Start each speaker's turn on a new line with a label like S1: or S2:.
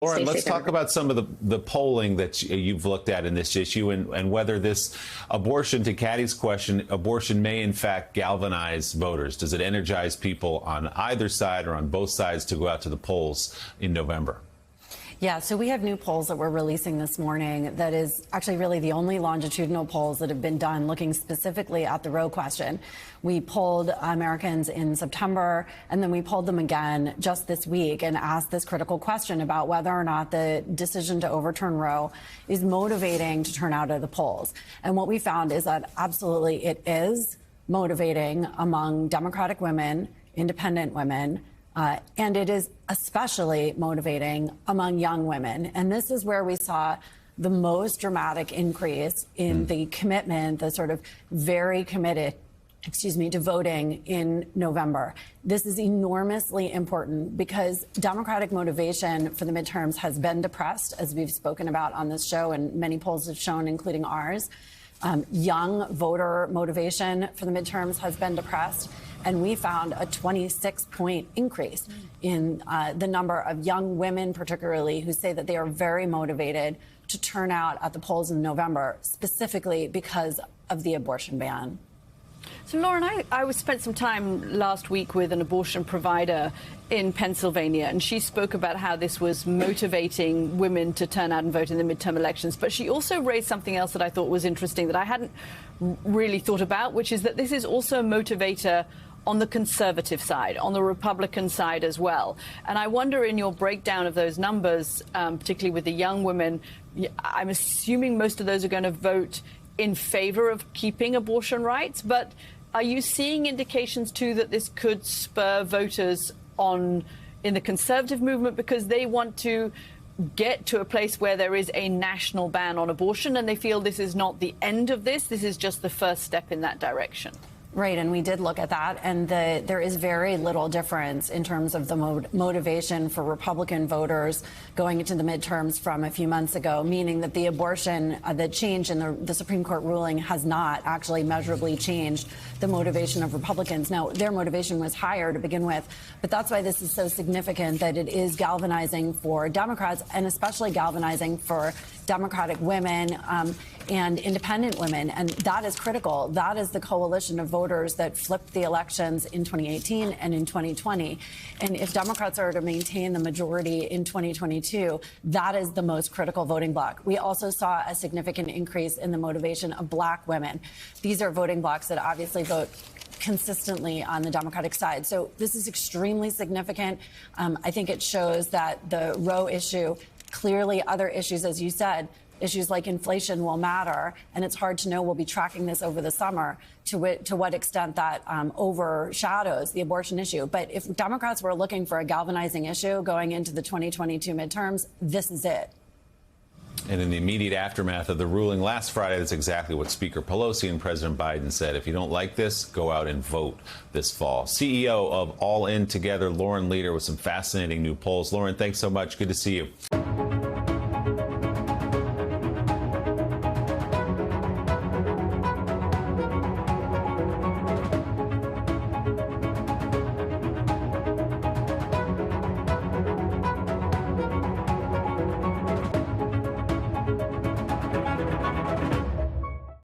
S1: Lauren,
S2: Stay
S1: let's
S2: safe,
S1: talk
S2: everybody.
S1: about some of the polling that you've looked at in this issue and whether this abortion, to Caddy's question, abortion may in fact galvanize voters. Does it energize people on either side or on both sides to go out to the polls in November?
S3: Yeah, so we have new polls that we're releasing this morning that is actually really the only longitudinal polls that have been done looking specifically at the Roe question. We polled Americans in September, and then we polled them again just this week and asked this critical question about whether or not the decision to overturn Roe is motivating to turn out of the polls. And what we found is that absolutely it is motivating among Democratic women, independent women, and it is especially motivating among young women. And this is where we saw the most dramatic increase in the commitment, the sort of very committed, to voting in November. This is enormously important because Democratic motivation for the midterms has been depressed, as we've spoken about on this show, and many polls have shown, including ours. Young voter motivation for the midterms has been depressed. And we found a 26-point increase in the number of young women, particularly, who say that they are very motivated to turn out at the polls in November, specifically because of the abortion ban.
S4: So, Lauren, I spent some time last week with an abortion provider in Pennsylvania, and she spoke about how this was motivating women to turn out and vote in the midterm elections. But she also raised something else that I thought was interesting that I hadn't really thought about, which is that this is also a motivator on the conservative side, on the Republican side as well. And I wonder, in your breakdown of those numbers, particularly with the young women, I'm assuming most of those are going to vote in favor of keeping abortion rights. But are you seeing indications, too, that this could spur voters on in the conservative movement because they want to get to a place where there is a national ban on abortion and they feel this is not the end of this is just the first step in that direction?
S3: Right, and we did look at that, and there is very little difference in terms of the motivation for Republican voters going into the midterms from a few months ago, meaning that the abortion, the change in the Supreme Court ruling has not actually measurably changed the motivation of Republicans. Now, their motivation was higher to begin with, but that's why this is so significant, that it is galvanizing for Democrats and especially galvanizing for Democratic women and independent women. And that is critical. That is the coalition of voters that flipped the elections in 2018 and in 2020. And if Democrats are to maintain the majority in 2022, that is the most critical voting bloc. We also saw a significant increase in the motivation of Black women. These are voting blocs that obviously vote consistently on the Democratic side. So this is extremely significant. I think it shows that the Roe issue, clearly other issues, as you said, issues like inflation will matter, and it's hard to know. We'll be tracking this over the summer to what extent that overshadows the abortion issue. But if Democrats were looking for a galvanizing issue going into the 2022 midterms, this is it.
S1: And in the immediate aftermath of the ruling last Friday, that's exactly what Speaker Pelosi and President Biden said. If you don't like this, go out and vote this fall. CEO of All In Together, Lauren Leader, with some fascinating new polls. Lauren, thanks so much. Good to see you.